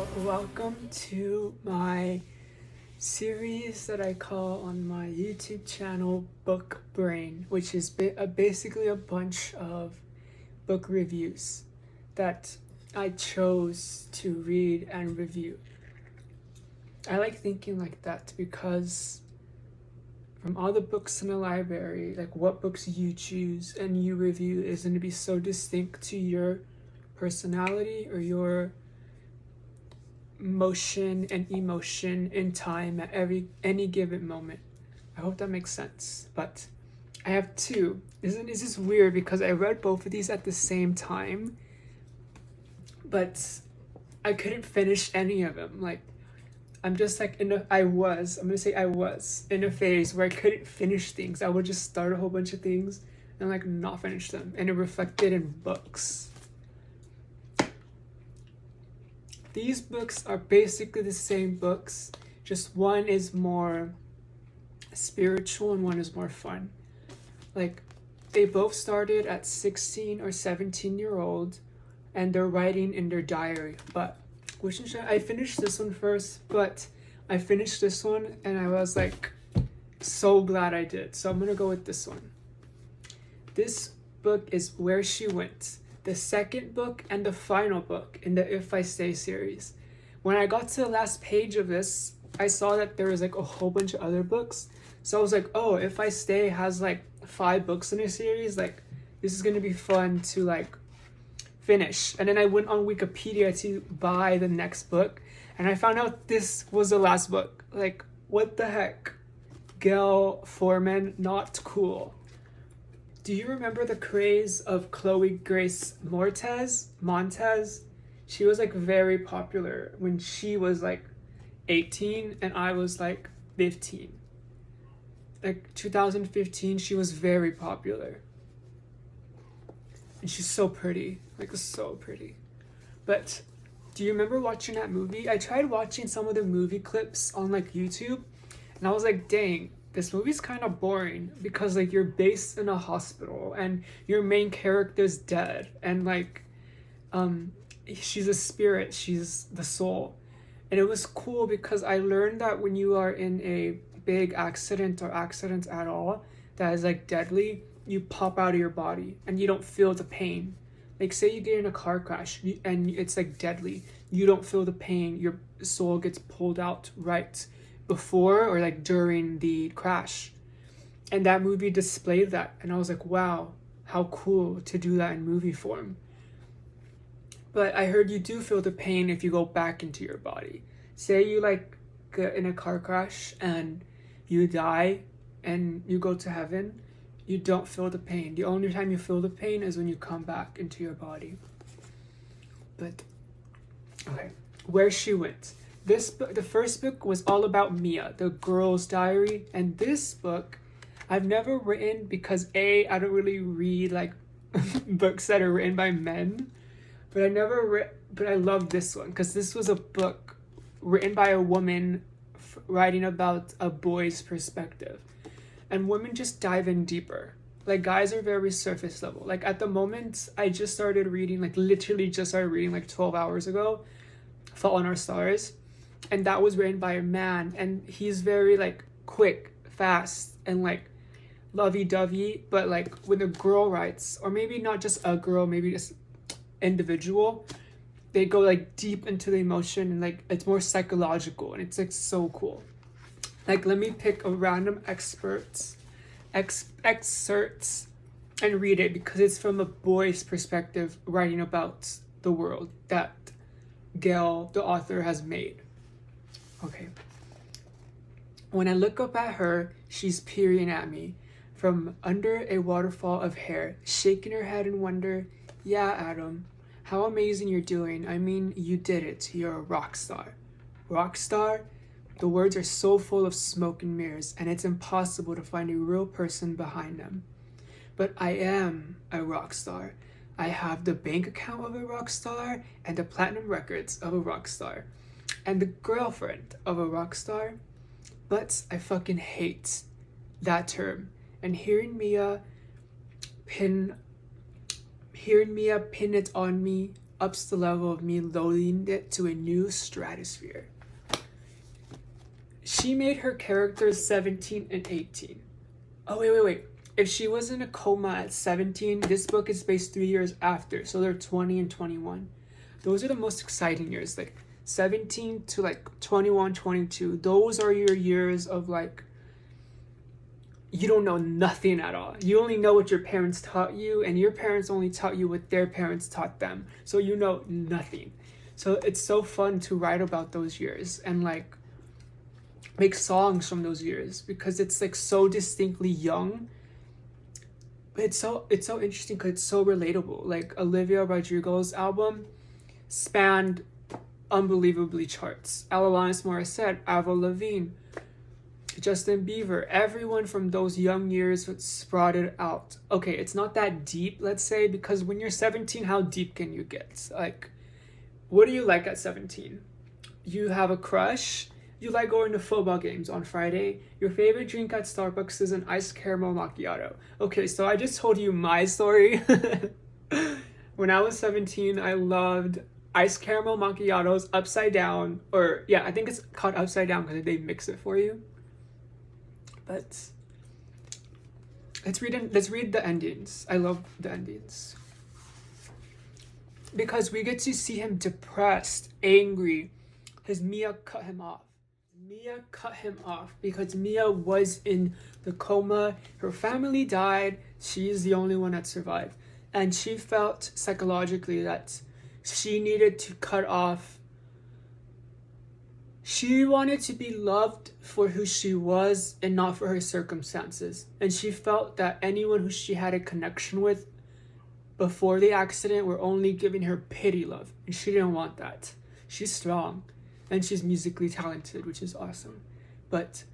So, welcome to my series that I call on my YouTube channel Book Brain, which is basically a bunch of book reviews that I chose to read and review. I like thinking like that because from all the books in the library, like what books you choose and you review is going to be so distinct to your personality or your motion and emotion in time at any given moment. I hope that makes sense. But I have two. Isn't this weird because I read both of these at the same time, but I couldn't finish any of them. Like I'm just like I was in a phase where I couldn't finish things. I would just start a whole bunch of things and like not finish them, and it reflected in books. These books are basically the same books, just one is more spiritual and one is more fun. Like, they both started at 16 or 17-year-old and they're writing in their diary. But I finished this one first, but I finished this one and I was like so glad I did. So I'm gonna go with this one. This book is Where She Went, the second book and the final book in the If I Stay series. When I got to the last page of this, I saw that there was like a whole bunch of other books. So I was like, oh, If I Stay has like 5 books in a series, like this is gonna be fun to like finish. And then I went on Wikipedia to buy the next book and I found out this was the last book. Like, what the heck? Gayle, Forman, not cool. Do you remember the craze of Chloe Grace Montez? She was like very popular when she was like 18 and I was like 15. Like 2015, she was very popular. And she's so pretty, like so pretty. But do you remember watching that movie? I tried watching some of the movie clips on like YouTube and I was like, dang, this movie's kind of boring because like you're based in a hospital and your main character's dead and like she's a spirit, she's the soul. And it was cool because I learned that when you are in a big accident or accident at all that is like deadly, you pop out of your body and you don't feel the pain. Like say you get in a car crash and it's like deadly, you don't feel the pain, your soul gets pulled out right before or like during the crash. And that movie displayed that and I was like, wow, how cool to do that in movie form. But I heard you do feel the pain if you go back into your body. Say you like get in a car crash and you die and you go to heaven, you don't feel the pain. The only time you feel the pain is when you come back into your body. But okay, Where She Went. This book, the first book was all about Mia, the girl's diary, and this book I've never written because I don't really read like books that are written by men, but I love this one because this was a book written by a woman writing about a boy's perspective, and women just dive in deeper. Like guys are very surface level. Like at the moment, I just started reading, like literally just started reading like 12 hours ago, Fault in Our Stars. And that was written by a man and he's very like quick, fast, and like lovey-dovey. But like when a girl writes, or maybe not just a girl, maybe just individual, they go like deep into the emotion and like it's more psychological and it's like so cool. Like let me pick a random excerpts and read it because it's from a boy's perspective writing about the world that Gayle, the author, has made. Okay. When I look up at her, she's peering at me from under a waterfall of hair, shaking her head in wonder. Yeah, Adam, how amazing you're doing. I mean, you did it. You're a rock star. Rock star? The words are so full of smoke and mirrors, and it's impossible to find a real person behind them. But I am a rock star. I have the bank account of a rock star and the platinum records of a rock star and the girlfriend of a rock star. But I fucking hate that term. And hearing Mia pin it on me ups the level of me loathing it to a new stratosphere. She made her characters 17 and 18. Oh, wait. If she was in a coma at 17, this book is based 3 years after, so they're 20 and 21. Those are the most exciting years, like 17 to like 21, 22. Those are your years of like, you don't know nothing at all. You only know what your parents taught you, and your parents only taught you what their parents taught them. So you know nothing. So it's so fun to write about those years and like make songs from those years, because it's like so distinctly young. But it's so interesting because it's so relatable. Like Olivia Rodrigo's album spanned unbelievably charts. Alanis, Morissette, Avril, Lavigne, Justin Bieber, everyone from those young years sprouted out. Okay, it's not that deep, let's say, because when you're 17, how deep can you get? Like, what do you like at 17? You have a crush. You like going to football games on Friday. Your favorite drink at Starbucks is an iced caramel macchiato. Okay, so I just told you my story. When I was 17, I loved iced caramel macchiatos upside down. Or, yeah, I think it's called upside down because they mix it for you. But let's read the endings. I love the endings. Because we get to see him depressed, angry, because Mia cut him off. Mia cut him off because Mia was in the coma. Her family died. She is the only one that survived. And she felt psychologically that she needed to cut off. She wanted to be loved for who she was and not for her circumstances. And she felt that anyone who she had a connection with before the accident were only giving her pity love. And she didn't want that. She's strong. And she's musically talented, which is awesome. But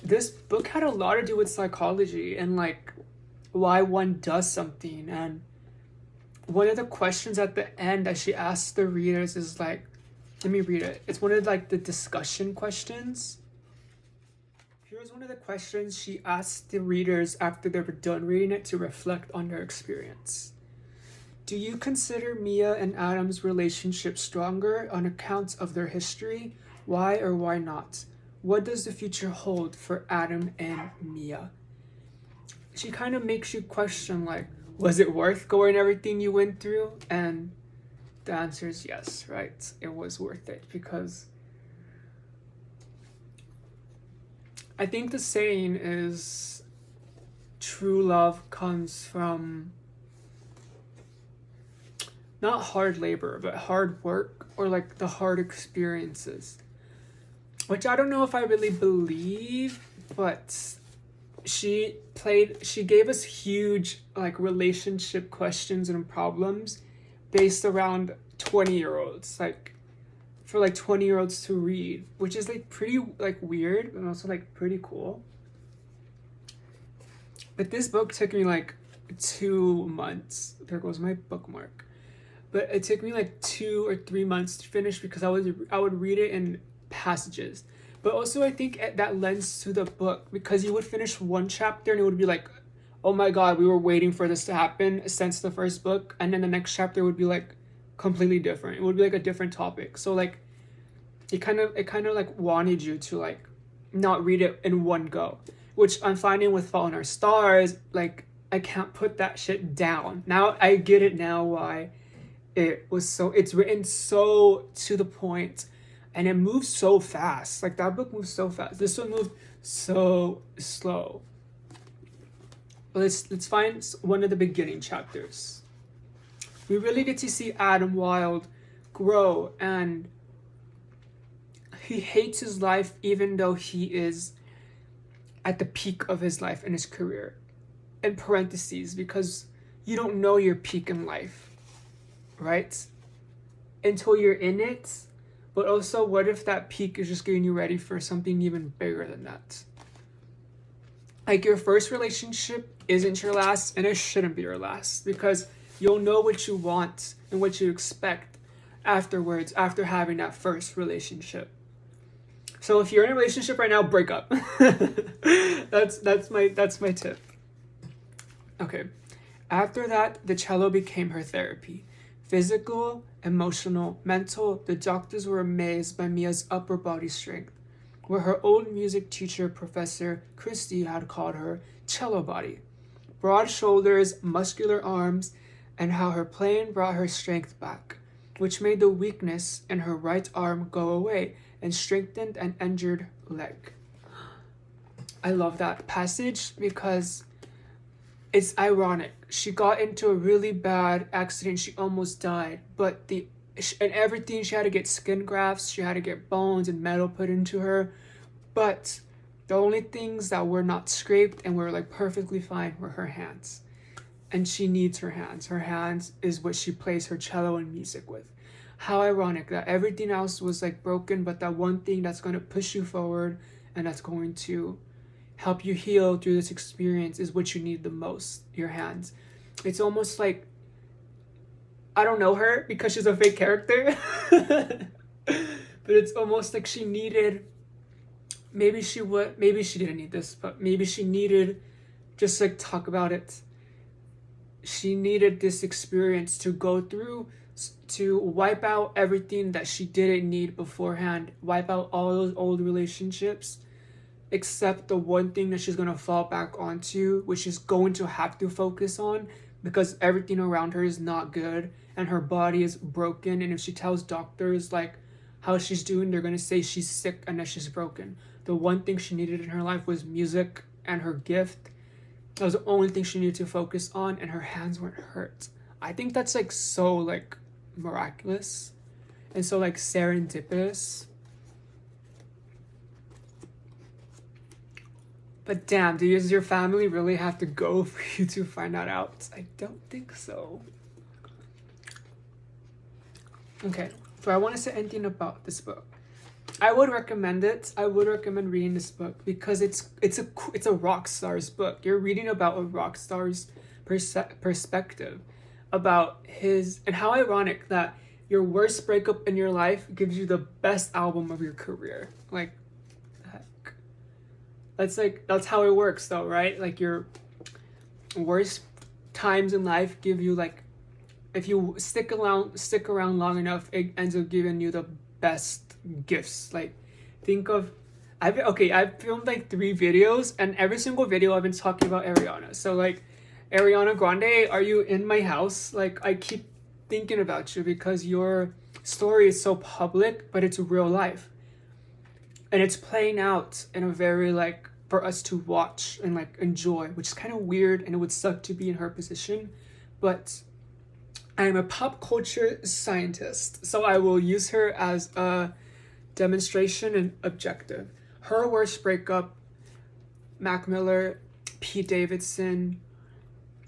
this book had a lot to do with psychology and like why one does something. And one of the questions at the end that she asks the readers is like, let me read it. It's one of like the discussion questions. Here's one of the questions she asked the readers after they were done reading it to reflect on their experience. Do you consider Mia and Adam's relationship stronger on account of their history? Why or why not? What does the future hold for Adam and Mia? She kind of makes you question, like, was it worth going everything you went through? And the answer is yes, right? It was worth it, because I think the saying is true love comes from not hard labor, but hard work, or like the hard experiences, which I don't know if I really believe, but she gave us huge like relationship questions and problems based around 20-year-olds, like for like 20-year-olds to read, which is like pretty like weird and also like pretty cool. But this book took me like 2 months. There goes my bookmark. But it took me like 2 or 3 months to finish because I would read it in passages. But also I think that lends to the book, because you would finish one chapter and it would be like, oh my god, we were waiting for this to happen since the first book. And then the next chapter would be like completely different. It would be like a different topic. So like it kind of like wanted you to like not read it in one go, which I'm finding with Fault in Our Stars. Like I can't put that shit down. Now I get it now why it's written so to the point, and it moves so fast. Like that book moves so fast. This one moved so slow. But let's find one of the beginning chapters. We really get to see Adam Wilde grow, and he hates his life even though he is at the peak of his life in his career. In parentheses, because you don't know your peak in life, right? Until you're in it. But also, what if that peak is just getting you ready for something even bigger than that? Like your first relationship isn't your last, and it shouldn't be your last, because you'll know what you want and what you expect afterwards, after having that first relationship. So if you're in a relationship right now, break up. that's my tip. Okay. After that, the cello became her therapy. Physical, emotional, mental, the doctors were amazed by Mia's upper body strength, where her old music teacher, Professor Christie, had called her cello body. Broad shoulders, muscular arms, and how her playing brought her strength back, which made the weakness in her right arm go away and strengthened an injured leg. I love that passage because it's ironic. She got into a really bad accident. She almost died, but and everything, she had to get skin grafts, she had to get bones and metal put into her, but the only things that were not scraped and were like perfectly fine were her hands. And she needs her hands. Her hands is what she plays her cello and music with. How ironic that everything else was like broken, but that one thing that's going to push you forward and that's going to help you heal through this experience is what you need the most, your hands. It's almost like, I don't know her because she's a fake character, but it's almost like she needed, maybe she didn't need this, but maybe she needed, just like talk about it, she needed this experience to go through to wipe out everything that she didn't need beforehand, wipe out all those old relationships, except the one thing that she's going to fall back onto, which she's going to have to focus on because everything around her is not good and her body is broken. And if she tells doctors like how she's doing, they're going to say she's sick and that she's broken. The one thing she needed in her life was music and her gift. That was the only thing she needed to focus on, and her hands weren't hurt. I think that's like so like miraculous and so like serendipitous. But damn, does your family really have to go for you to find that out? I don't think so. Okay, so I want to say anything about this book. I would recommend it. I would recommend reading this book because it's a rock star's book. You're reading about a rock star's perspective about his, and how ironic that your worst breakup in your life gives you the best album of your career. Like, heck. That's how it works though, right? Like your worst times in life give you like, if you stick around long enough, it ends up giving you the best gifts. Like, think of, I've filmed like 3 videos, and every single video I've been talking about Ariana. So like, Ariana Grande, are you in my house? Like, I keep thinking about you because your story is so public, but it's real life, and it's playing out in a very like, for us to watch and like enjoy, which is kind of weird, and it would suck to be in her position, but I'm a pop culture scientist, so I will use her as a demonstration and objective. Her worst breakup, Mac Miller, Pete Davidson,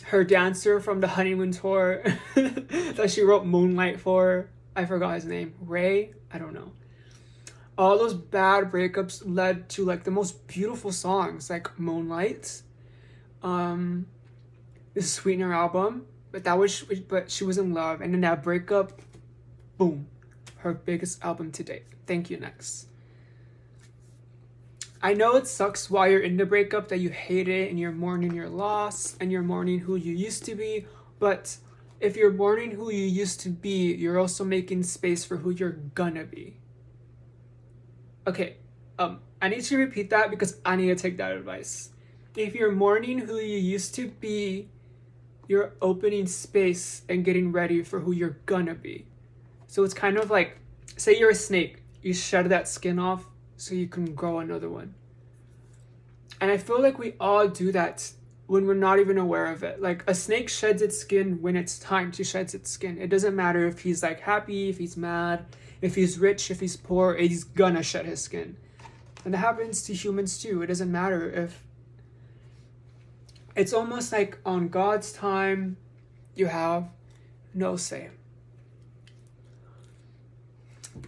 her dancer from the honeymoon tour that she wrote Moonlight for, I forgot his name, Ray, I don't know. All those bad breakups led to like the most beautiful songs, like Moonlight, the Sweetener album, but she was in love, and then that breakup, boom, her biggest album to date. Thank you, next. I know it sucks while you're in the breakup that you hate it and you're mourning your loss and you're mourning who you used to be, but if you're mourning who you used to be, you're also making space for who you're gonna be. Okay, I need to repeat that because I need to take that advice. If you're mourning who you used to be, you're opening space and getting ready for who you're gonna be. So it's kind of like, say you're a snake, you shed that skin off so you can grow another one. And I feel like we all do that when we're not even aware of it. Like, a snake sheds its skin when it's time to shed its skin. It doesn't matter if he's like happy, if he's mad, if he's rich, if he's poor, he's gonna shed his skin. And that happens to humans too. It doesn't matter if, it's almost like on God's time, you have no say.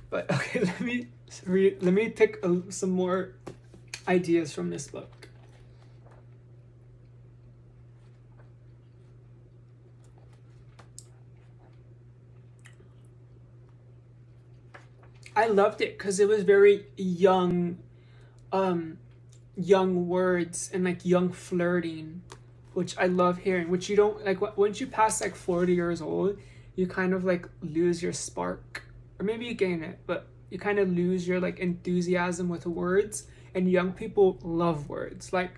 But okay, let me pick some more ideas from this book. I loved it because it was very young words and like young flirting, which I love hearing, which you don't like. Once you pass like 40 years old, you kind of like lose your spark, or maybe you gain it, but you kind of lose your like enthusiasm with words. And young people love words, like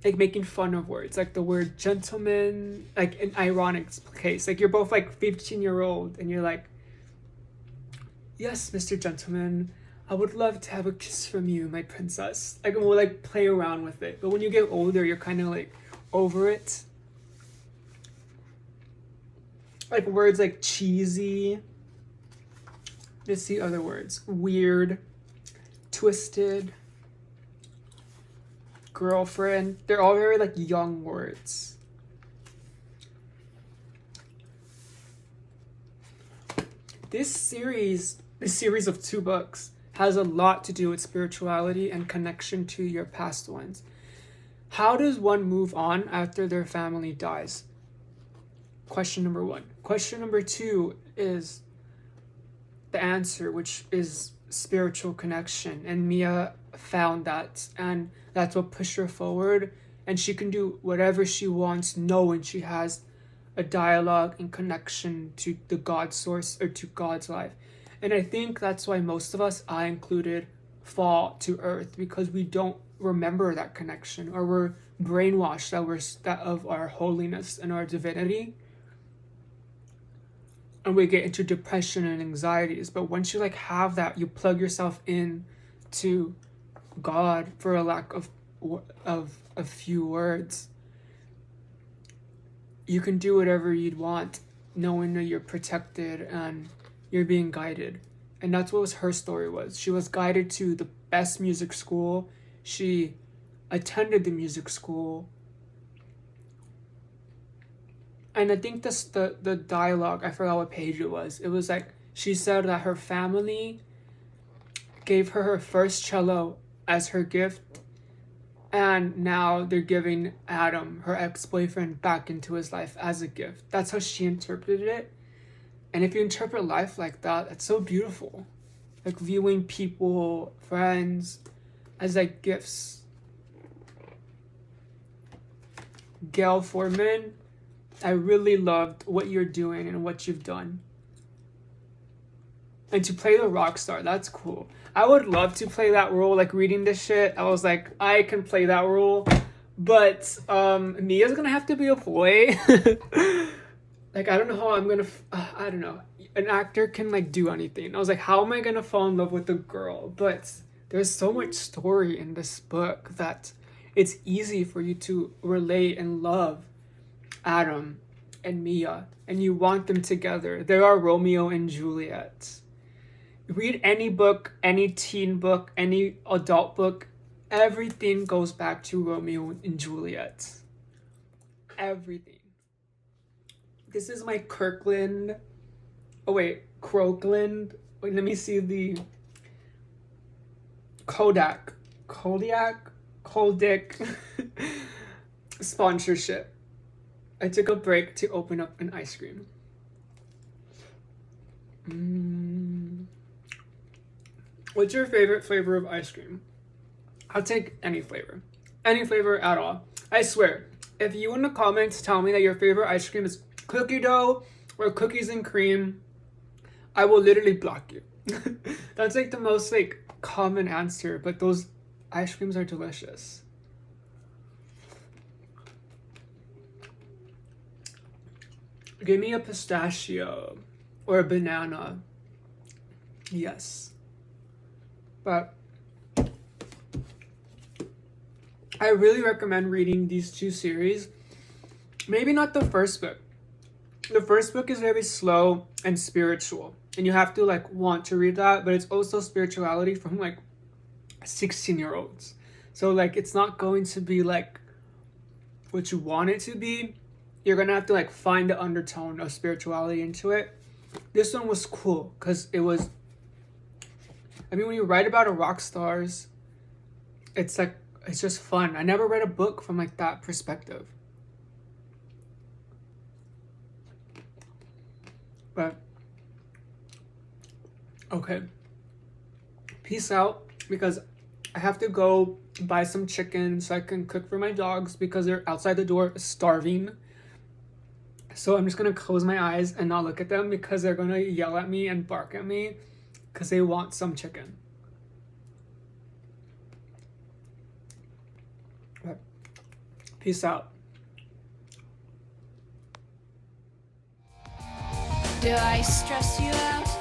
making fun of words, like the word gentleman, like an ironic case, like you're both like 15-year-old and you're like, yes, Mr. Gentleman, I would love to have a kiss from you, my princess. Like, we'll like play around with it. But when you get older, you're kind of like over it. Like words like cheesy. Let's see other words. Weird, twisted, girlfriend. They're all very like young words. This series of 2 books has a lot to do with spirituality and connection to your past ones. How does one move on after their family dies? Question number 1. Question number 2 is the answer, which is spiritual connection. And Mia found that, and that's what pushed her forward. And she can do whatever she wants, knowing she has a dialogue and connection to the God source, or to God's life. And I think that's why most of us, I included, fall to earth, because we don't remember that connection, or we're brainwashed that of our holiness and our divinity, and we get into depression and anxieties. But once you like have that, you plug yourself in to God, for a lack of a few words, you can do whatever you'd want, knowing that you're protected and you're being guided. And that's what her story was. She was guided to the best music school. She attended the music school. And I think the dialogue, I forgot what page it was. It was like, she said that her family gave her first cello as her gift. And now they're giving Adam, her ex-boyfriend, back into his life as a gift. That's how she interpreted it. And if you interpret life like that, it's so beautiful. Like viewing people, friends, as like gifts. Gayle Forman, I really loved what you're doing and what you've done. And to play the rock star, that's cool. I would love to play that role, like reading this shit. I was like, I can play that role. But Mia's gonna have to be a boy. Like, I don't know how I'm gonna, I don't know. An actor can like do anything. I was like, how am I gonna fall in love with a girl? But there's so much story in this book that it's easy for you to relate and love Adam and Mia. And you want them together. They are Romeo and Juliet. Read any book, any teen book, any adult book, everything goes back to Romeo and Juliet. Everything. This is my Croakland. Wait, let me see the Kodak sponsorship. I took a break to open up an ice cream. What's your favorite flavor of ice cream? I'll take any flavor. Any flavor at all. I swear, if you in the comments tell me that your favorite ice cream is cookie dough or cookies and cream, I will literally block you. That's like the most like common answer, but those ice creams are delicious. Give me a pistachio or a banana. Yes. But I really recommend reading these 2 series. Maybe not the first book. The first book is very slow and spiritual, and you have to like want to read that, but it's also spirituality from like 16-year-olds. So like it's not going to be like what you want it to be. You're gonna have to like find the undertone of spirituality into it. This one was cool because it was, I mean, when you write about a rock stars, it's like, it's just fun. I never read a book from like that perspective. But okay, peace out, because I have to go buy some chicken so I can cook for my dogs because they're outside the door starving. So I'm just gonna close my eyes and not look at them because they're gonna yell at me and bark at me because they want some chicken. Okay. Peace out. Do I stress you out?